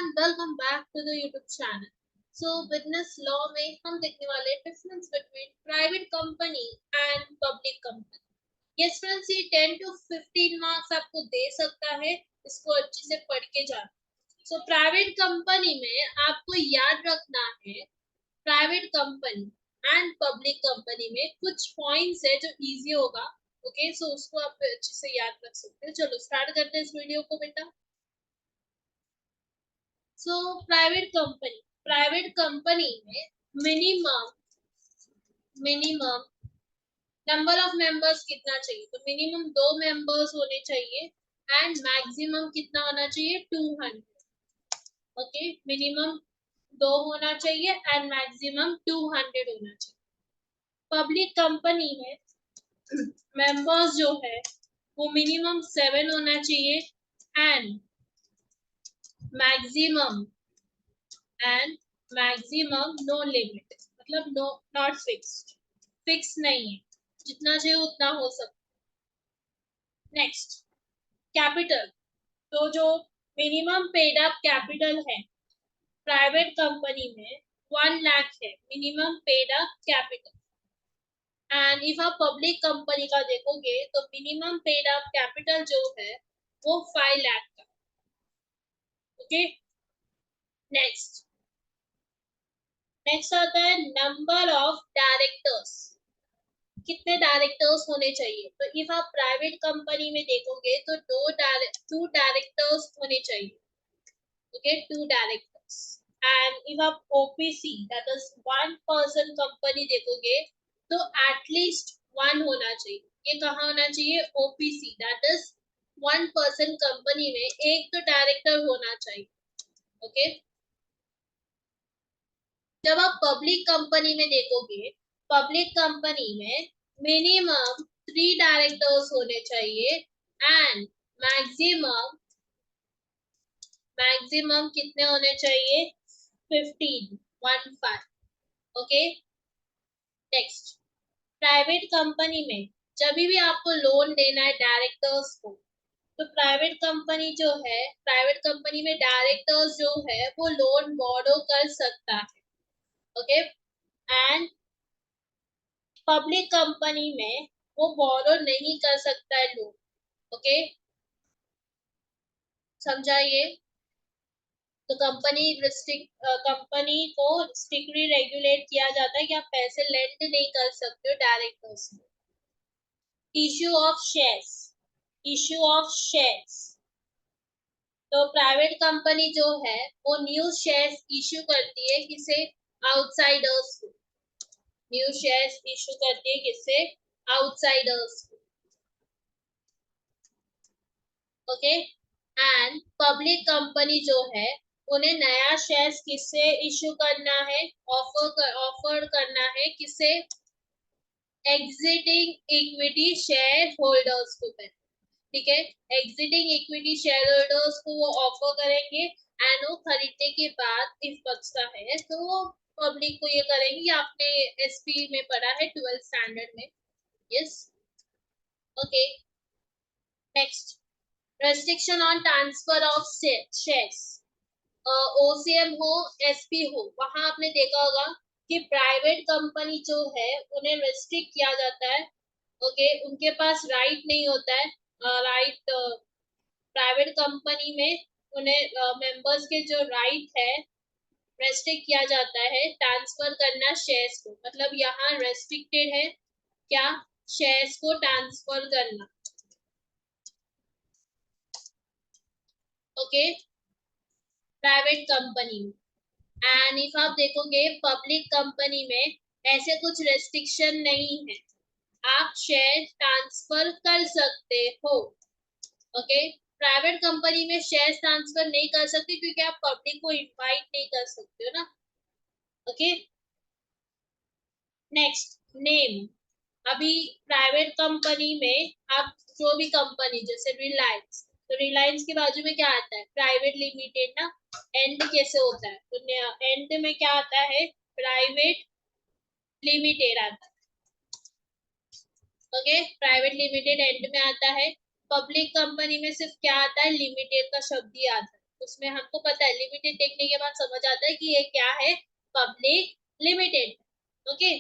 Everyone, welcome back to the YouTube channel. So business law में हम देखने वाले difference between private company and public company. Yes friends, ये 10 to 15 marks आपको दे सकता है, इसको अच्छे से पढ़ के जाना। सो प्राइवेट कंपनी में आपको याद रखना है, private company and public company में कुछ पॉइंट्स है जो इजी होगा। ओके, सो उसको आप अच्छे से याद रख सकते हैं। चलो स्टार्ट करते हैं इस वीडियो को बेटा। सो प्राइवेट कंपनी में मिनिमम नंबर ऑफ मेंबर्स कितना चाहिए? तो मिनिमम 2 मेंबर्स होने चाहिए एंड मैक्सिमम कितना होना चाहिए? 200। ओके, मिनिमम 2 होना चाहिए एंड मैक्सिमम 200 होना चाहिए। पब्लिक कंपनी में मेंबर्स जो है वो मिनिमम 7 होना चाहिए एंड मैक्सिमम नो लिमिट, मतलब नो, नॉट फिक्स नहीं है, जितना चाहिए उतना हो सकता। Next, capital. तो जो मिनिमम पेड अप कैपिटल है प्राइवेट कंपनी में 1 लाख है, minimum paid up capital. And if आप पब्लिक कंपनी का देखोगे तो मिनिमम पेड अप कैपिटल जो है वो 5 लाख का। ओके, नेक्स्ट आता है नंबर ऑफ डायरेक्टर्स। कितने डायरेक्टर्स होने चाहिए? तो इफ आप प्राइवेट कंपनी में देखोगे तो 2 डायरेक्टर्स होने चाहिए। Okay, 2 directors. एंड इफ आप OPC that is 1 person company देखोगे तो एटलीस्ट 1 होना चाहिए। ये कहाँ होना चाहिए? OPC that is 1 person company में एक तो डायरेक्टर होना चाहिए। ओके, जब आप पब्लिक कंपनी में देखोगे, पब्लिक कंपनी में मिनिमम 3 डायरेक्टर्स होने चाहिए एंड मैक्सिमम कितने होने चाहिए? 15। ओके, नेक्स्ट, प्राइवेट कंपनी में जब भी आपको लोन देना है डायरेक्टर्स को, तो प्राइवेट कंपनी में डायरेक्टर्स जो है वो लोन बोरो कर सकता है। ओके, एंड पब्लिक कंपनी में वो बोरो नहीं कर सकता है लोन। ओके, समझाइए। तो कंपनी को स्ट्रिक्टली रेगुलेट किया जाता है कि आप पैसे लेंड नहीं कर सकते हो डायरेक्टर्स में। Issue of shares. तो प्राइवेट कंपनी जो है वो न्यू शेयर्स इश्यू करती है किसे? आउटसाइडर्स को। न्यू शेयर्स इश्यू करती है किसे? आउटसाइडर्स को। ओके, एंड पब्लिक कंपनी जो है उन्हें नया शेयर्स किससे इश्यू करना है? ऑफर करना है किसे? एग्जिटिंग इक्विटी शेयर होल्डर्स को। ठीक है, एग्जिटिंग इक्विटी शेयर होल्डर्स को वो ऑफर करेंगे एंड वो खरीदने के बाद इफ बचता है तो वो पब्लिक को ये करेंगे। आपने एसपी में पढ़ा है 12th स्टैंडर्ड में। Yes, okay, next, restriction on transfer of shares. OCM हो, एसपी हो, वहां आपने देखा होगा कि प्राइवेट कंपनी जो है उन्हें रेस्ट्रिक्ट किया जाता है। ओके, उनके पास राइट नहीं होता है। प्राइवेट कंपनी में उन्हें मेंबर्स के जो राइट है रेस्ट्रिक्ट किया जाता है ट्रांसफर करना शेयर्स को। मतलब यहाँ रेस्ट्रिक्टेड है क्या? शेयर्स को ट्रांसफर करना। ओके, प्राइवेट कंपनी में। एंड इफ आप देखोगे पब्लिक कंपनी में ऐसे कुछ रेस्ट्रिक्शन नहीं है, आप शेयर ट्रांसफर कर सकते हो। ओके, प्राइवेट कंपनी में शेयर ट्रांसफर नहीं कर सकते क्योंकि आप पब्लिक को इनवाइट नहीं कर सकते हो ना। Okay, next, name. अभी प्राइवेट कंपनी में आप जो भी कंपनी जैसे रिलायंस, तो रिलायंस के बाजू में क्या आता है? प्राइवेट लिमिटेड ना। एंड कैसे होता है? तो एंड में क्या आता है? प्राइवेट लिमिटेड आता है। ओके, प्राइवेट लिमिटेड एंड में आता है। पब्लिक कंपनी में सिर्फ क्या आता है? लिमिटेड का शब्द ही आता है। उसमें हमको पता है, लिमिटेड देखने के बाद समझ आता है कि ये क्या है, public limited. Okay,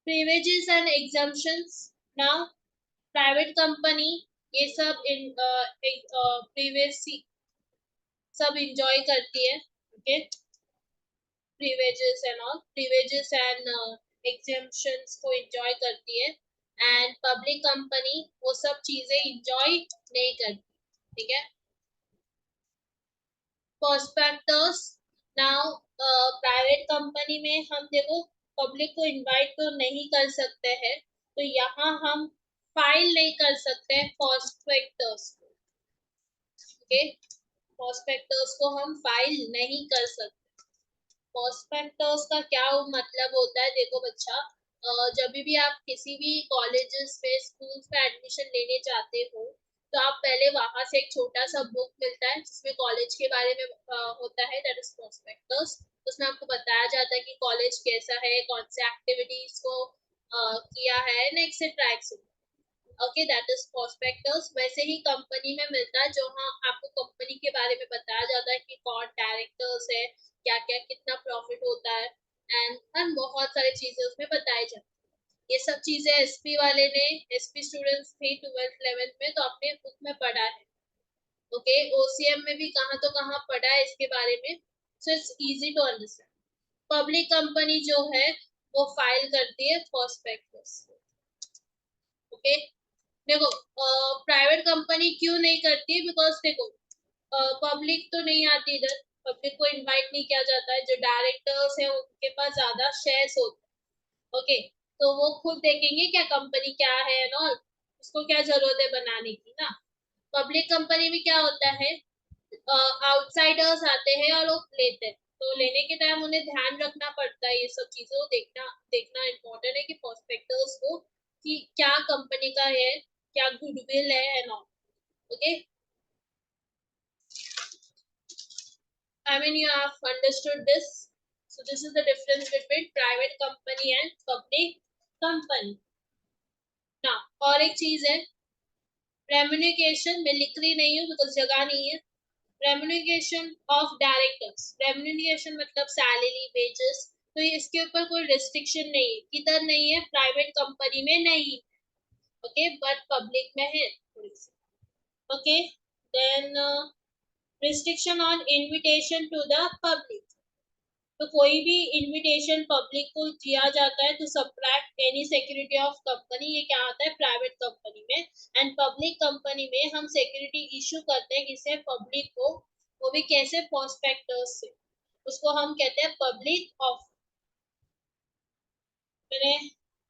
privileges and exemptions. Now private company ये सब इन प्रीवियस सब इंजॉय करती है. Okay, privileges and all, privileges and exemptions को enjoy करती है, एंड पब्लिक कंपनी वो सब चीजें enjoy नहीं करती. ठीक है, प्रोस्पेक्टस. नाउ प्राइवेट कंपनी में हम देखो पब्लिक को इनवाइट तो नहीं कर सकते हैं, तो यहाँ हम फाइल नहीं कर सकते हैं प्रोस्पेक्टस को. ओके, प्रोस्पेक्टस को हम फाइल नहीं कर सकते. प्रोस्पेक्टस का क्या मतलब होता है, देखो बच्चा, जब भी आप किसी भी कॉलेजेस में, स्कूल्स में एडमिशन लेने जाते हो, तो आप पहले वहां से एक छोटा सा बुक मिलता है जिसमें कॉलेज के बारे में होता है, दैट इज प्रोस्पेक्टस. उसमें आपको बताया जाता है कि कॉलेज कैसा है, कौन से एक्टिविटीज को किया है, etcetera etcetera. Okay, that is prospectus. वैसे ही कंपनी में मिलता है, जो हाँ आपको कंपनी के बारे में बताया जाता है कि कौन डायरेक्टर्स है, क्या क्या कितना प्रॉफिट होता है, एंड बहुत सारी चीजें उसमें बताई जाती है. ये सब चीजें एसपी वाले ने, एसपी स्टूडेंट्स थे 12th 11th में, तो अपने बुक में पढ़ा है. ओके, ओसीएम में भी कहाँ तो कहाँ पढ़ा है इसके बारे में, so it's easy to understand. Public company जो है वो फाइल करती है प्रोस्पेक्टस. ओके, देखो प्राइवेट कंपनी क्यों नहीं करती, बिकॉज देखो पब्लिक तो नहीं आती इधर, पब्लिक को इनवाइट नहीं किया जाता है. जो डायरेक्टर्स हैं उनके पास ज्यादा शेयर्स होते हैं. ओके, तो वो खुद देखेंगे क्या कंपनी क्या है एंड ऑल, उसको क्या जरूरत है बनाने की ना. पब्लिक कंपनी में क्या होता है, आउटसाइडर्स आते हैं और लोग लेते हैं, तो लेने के टाइम उन्हें ध्यान रखना पड़ता है, ये सब चीजों को देखना देखना इम्पोर्टेंट है कि प्रोस्पेक्टर्स को कि क्या कंपनी का है, क्या गुडविल है and all. Okay, I mean you have understood this. So this is the difference between private company and public company. Now और एक चीज है, रेम्युनिकेशन में लिख रही नहीं हूँ बिकॉज जगह नहीं है. रेम्युनिकेशन ऑफ डायरेक्टर्स, रेम्युनिकेशन मतलब सैलरी, वेजेस, तो इसके ऊपर कोई रिस्ट्रिक्शन नहीं है, किधर नहीं है, प्राइवेट कंपनी में नहीं. ओके, बट पब्लिक में है थोड़ी सी. Okay, then restriction on invitation to the public. तो कोई भी इनविटेशन पब्लिक को दिया जाता है तो subtract any security of company, ये क्या आता है प्राइवेट कंपनी में. एंड पब्लिक कंपनी में हम सिक्योरिटी इशू करते हैं किसे, पब्लिक को, वो भी कैसे, प्रोस्पेक्टर्स से. उसको हम कहते हैं पब्लिक ऑफ. मैंने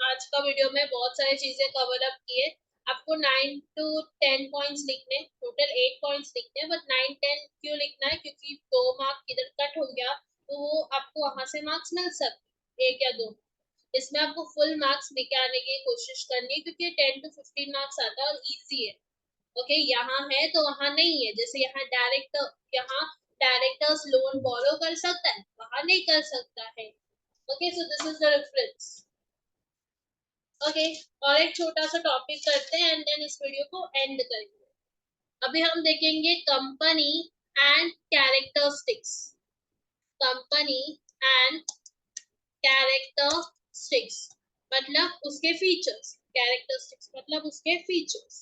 आज का वीडियो में बहुत सारी चीजें कवर अप की है. आपको 9 to 10 पॉइंट्स लिखने, टोटल 8 पॉइंट्स लिखने हैं, बट 9 10 क्यों लिखना है, क्योंकि 2 मार्क इधर कट हो गया तो वो आपको वहां से मार्क्स मिल सकते, 1 या 2. इसमें आपको फुल मार्क्स लेके आने की कोशिश करनी है, क्योंकि 10 to 15 मार्क्स आता है और इजी है. ओके, यहाँ है तो वहाँ नहीं है, जैसे यहाँ डायरेक्टर्स लोन बोरो कर सकता है, वहाँ नहीं कर सकता है. Okay, so this is the reference. Okay, और एक छोटा सा टॉपिक करते हैं एंड देन इस वीडियो को एंड करेंगे. अभी हम देखेंगे company and characteristics. Company and characteristics मतलब उसके फीचर्स, कैरेक्टरिस्टिक्स मतलब उसके फीचर्स.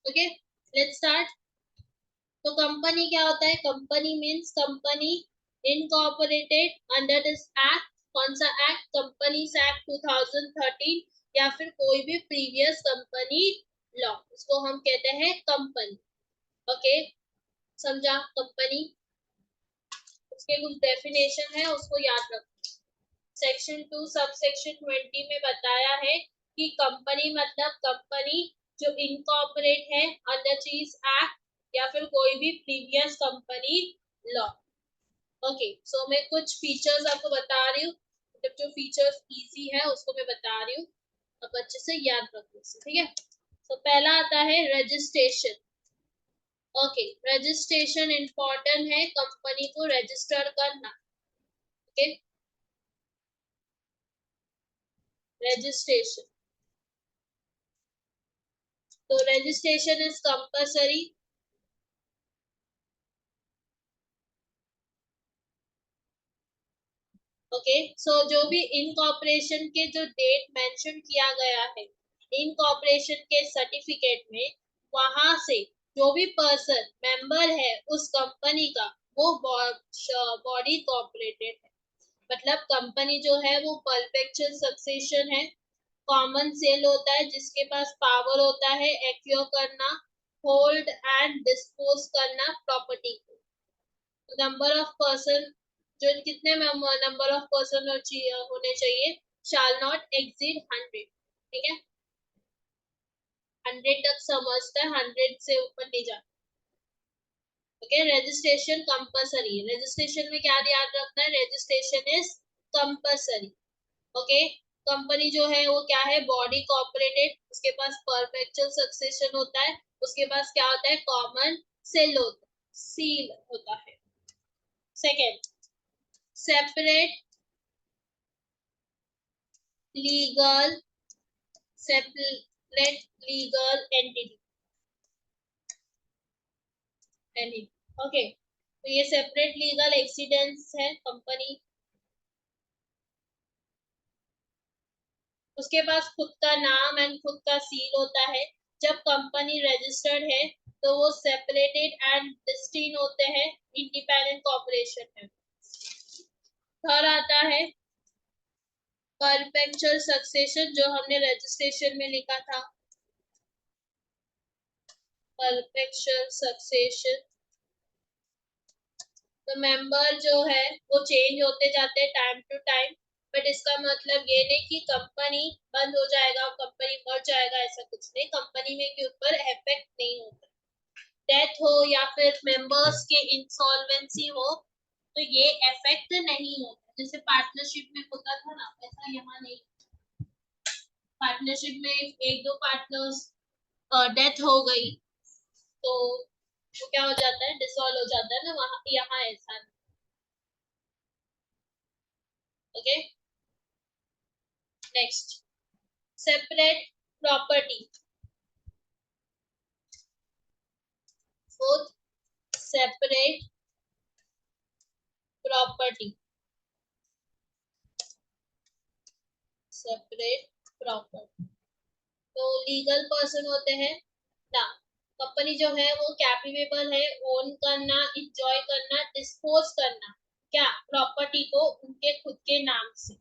Okay, let's start. तो कंपनी क्या होता है, company means company incorporated under this act. कौन सा एक्ट, कंपनीज एक्ट 2013, या फिर कोई भी प्रीवियस कंपनी लॉ, उसको हम कहते हैं कंपनी. ओके, समझा कंपनी. उसके कुछ डेफिनेशन है, उसको याद रखो. सेक्शन 2 सब सेक्शन 20 में बताया है कि कंपनी मतलब कंपनी जो इनकॉर्पोरेट है अंडर चीज एक्ट या फिर कोई भी प्रीवियस कंपनी लॉ. ओके, सो मैं कुछ फीचर्स आपको बता रही हूँ, मतलब जो फीचर्स इजी है उसको मैं बता रही हूँ, अब अच्छे से याद रखो. ठीक है, तो पहला आता है रजिस्ट्रेशन. ओके, रजिस्ट्रेशन इंपॉर्टेंट है, कंपनी को रजिस्टर करना. Okay, registration. तो रजिस्ट्रेशन इज कंपल्सरी। ओके, सो जो भी इनकॉर्पोरेशन के जो डेट मेंशन किया गया है इनकॉर्पोरेशन के सर्टिफिकेट में, वहां से जो भी पर्सन मेंबर है उस कंपनी का वो बॉडी कॉर्पोरेटेड है। मतलब कंपनी जो है वो परपेचुअल सक्सेशन है। कॉमन सेल होता है जिसके पास पावर होता है एक्योर करना, होल्ड एंड डिस्पोज करना प्रॉपर्टी को। नंबर ऑफ पर्सन, जो कितने नंबर ऑफ पर्सन होने चाहिए, शाल नॉट एक्सीड 100। ठीक है, 100 तक समझता है, 100 से ऊपर नहीं जाता। ओके, रजिस्ट्रेशन कंपल्सरी है। रजिस्ट्रेशन में क्या याद रखना है, registration is compulsory. Okay, company जो है वो क्या है, बॉडी कॉर्पोरेटेड, उसके पास परपेचुअल सक्सेशन होता है, उसके पास क्या होता है, कॉमन सेल होता है, सील होता है। Second, separate legal, separate legal entity, okay, तो ये सेपरेट लीगल एक्सीडेंट्स है कंपनी, उसके पास खुद का नाम एंड खुद का सील होता है। जब कंपनी रजिस्टर्ड है तो वो सेपरेटेड एंड डिस्टिंक्ट होते हैं, इंडिपेंडेंट कॉर्पोरेशन है। थर्ड आता है परपेचुअल सक्सेशन, जो हमने रजिस्ट्रेशन में लिखा था, परपेचुअल सक्सेशन। तो मेंबर जो है वो चेंज होते जाते हैं टाइम टू टाइम, बट इसका मतलब ये नहीं कि कंपनी बंद हो जाएगा, कंपनी मर जाएगा, ऐसा कुछ नहीं, कंपनी में के ऊपर इफेक्ट नहीं होता। डेथ हो या फिर मेंबर्स के इंसॉल्वेंसी हो तो ये इफेक्ट नहीं होता, जैसे पार्टनरशिप में होता था ना, ऐसा यहाँ नहीं। पार्टनरशिप में एक दो पार्टनर्स डेथ हो गई तो वो क्या हो जाता है, डिसॉल्व हो जाता है ना, वहां यहाँ ऐसा नहीं। Okay, next, separate property, fourth, separate property, separate property। तो लीगल पर्सन होते हैं ना, कंपनी जो है वो कैपेबल है ओन करना, इंजॉय करना, डिस्पोज करना क्या, प्रॉपर्टी को उनके खुद के नाम से।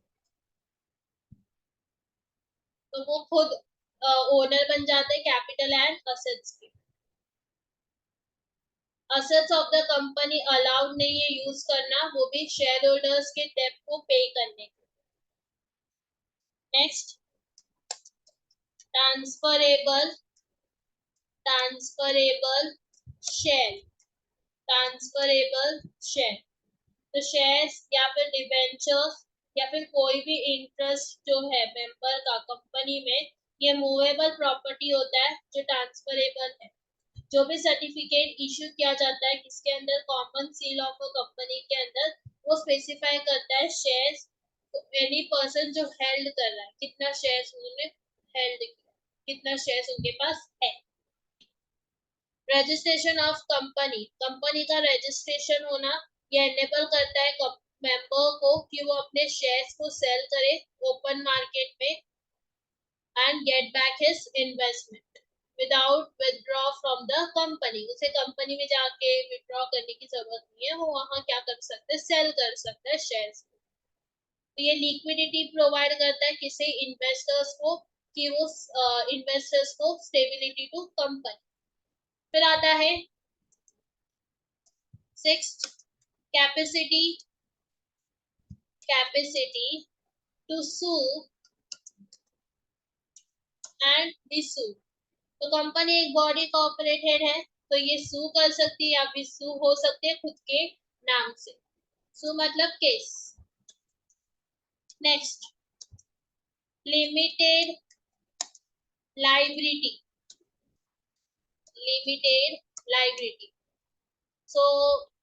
तो वो खुद ओनर बन जाते हैं कैपिटल एंड असेट्स के। Assets of the company allowed नहीं है यूज करना, वो भी शेयर होल्डर्स के डेब्ट को पे करने के। Next, transferable, transferable share, transferable share. तो शेयर्स या फिर डिबेंचर्स या फिर कोई भी इंटरेस्ट जो है मेंबर का कंपनी में, ये मूवेबल प्रॉपर्टी होता है जो ट्रांसफरेबल है। जो भी सर्टिफिकेट इशू किया जाता है किसके अंदर, common seal of a company के अंदर, वो स्पेसिफाई करता है शेयर्स, एनी पर्सन जो हेल्ड कर रहा है, कितना शेयर्स उन्होंने हेल्ड किया, कितना शेयर्स उनके पास है। रजिस्ट्रेशन ऑफ कंपनी, कंपनी का रजिस्ट्रेशन होना ये एनेबल करता है मेंबर को कि वो अपने शेयर्स को सेल करे ओपन मार्केट में and get back his investment without withdraw from the company. उसे कंपनी में जाके विथड्रॉ करने की जरूरत नहीं है, वो वहां क्या कर सकते हैं, सेल कर सकता है शेयर्स। तो ये लिक्विडिटी प्रोवाइड करता है किसे, इन्वेस्टर्स को, कि वो इन्वेस्टर्स को स्टेबिलिटी टू कंपनी। फिर आता है sixth, capacity, capacity to sue and be sue. तो कंपनी एक बॉडी कॉर्पोरेटेड है तो ये सू कर सकती है या भी सू हो सकते हैं खुद के नाम से। सू मतलब case. Next, limited liability, limited liability. So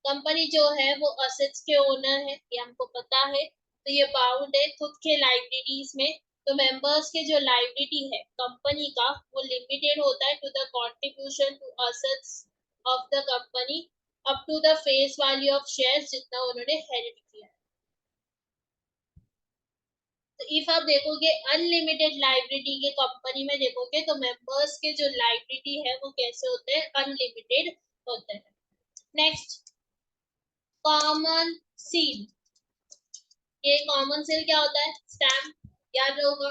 company जो है वो असेट्स के ओनर है, ये हमको पता है, तो ये बाउंड है खुद के लाइबिलिटीज में। तो मेंबर्स के जो लायबिलिटी है कंपनी का वो लिमिटेड होता है to the contribution to assets of the company up to the face value of shares जितना उन्होंने हेरिट किया है। तो इफ आप देखोगे अनलिमिटेड लायबिलिटी के कंपनी में देखोगे तो मेंबर्स के जो लायबिलिटी है वो कैसे होते हैं, अनलिमिटेड होते हैं। Next, common seal. ये कॉमन सील क्या होता है, स्टैम्प, याद होगा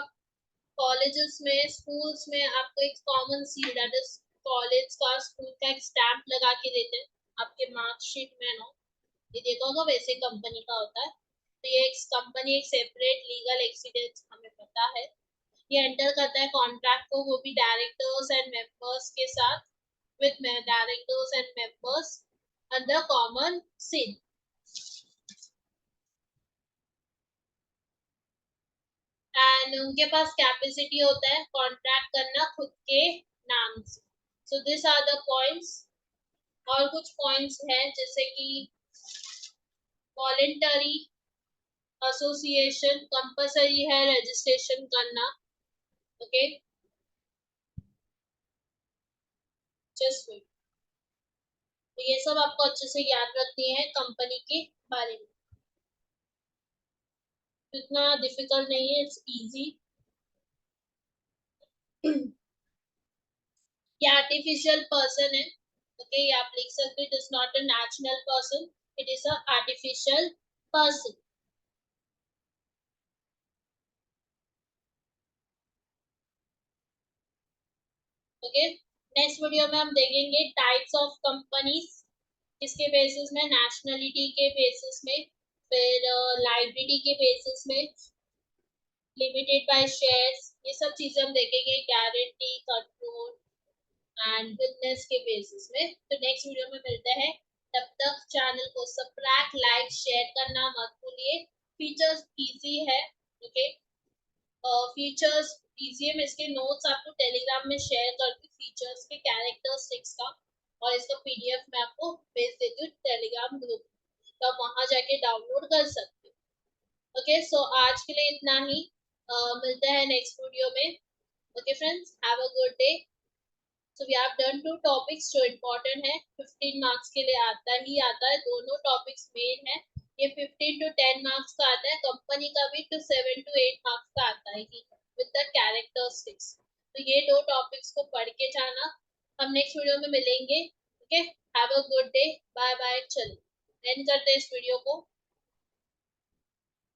कॉलेजेस में स्कूल्स में आपको एक common seal that is college का स्कूल का एक स्टैम्प लगा के देते हैं आपके मार्कशीट में ना, ये देखा होगा वैसे कंपनी का होता है। तो ये एक कंपनी एक सेपरेट लीगल एक्सीडेंट हमें पता है, ये एंटर करता है कॉन्ट्रैक्ट को, वो भी डायरेक्टर्स एंड मेंबर्स के साथ, with directors and members under common seal. And उनके पास कैपेसिटी होता है कॉन्ट्रैक्ट करना खुद के नाम से। So this are the points. और कुछ पॉइंट्स हैं जैसे कि वॉलेंटरी एसोसिएशन कंपलसरी है रजिस्ट्रेशन करना, ओके जस्ट वेट। तो ये सब आपको अच्छे से याद रखनी है कंपनी के बारे में, इतना डिफिकल्ट नहीं है, इट्स इजी। ये आर्टिफिशियल पर्सन है, ओके ये आप लिख सकते हो, it is not a natural person, it is a artificial person. Okay, next video में हम देखेंगे टाइप्स ऑफ कंपनीज, किसके बेसिस में, नेशनलिटी के बेसिस में, फिर लाइबिलिटी के बेसिस में, लिमिटेड बाय शेयर्स, ये सब चीजें हम देखेंगे, गारंटी, कंट्रोल एंड बिजनेस के बेसिस में। तो नेक्स्ट वीडियो में मिलते हैं, तब तक चैनल को सब्सक्राइब लाइक शेयर करना मत भूलिए। फीचर्स इजी है, ओके फीचर्स इजी है, मैं इसके नोट्स आपको टेलीग्राम में शेयर करती हूँ फीचर्स के कैरेक्टरिस्टिक्स का, और इसका पीडीएफ मैं आपको भेज देती हूँ टेलीग्राम ग्रुप, तो आप वहां जाके डाउनलोड कर सकते हो। ओके सो आज के लिए इतना ही, मिलते हैं नेक्स्ट वीडियो में। Okay friends, have a good day. So we have done 2 topics जो इम्पोर्टेंट है, 15 मार्क्स के लिए आता है, दोनों टॉपिक्स मेन है। ये 15 to 10 मार्क्स का आता है, कंपनी का भी तो 7 to 8 मार्क्स का आता है ही, विद द कैरेक्टरिस्टिक्स। तो ये 2 टॉपिक्स को पढ़ के जाना, हम नेक्स्ट वीडियो में मिलेंगे। Okay, have a good day, bye bye. चलो एंड करते हैं इस वीडियो को।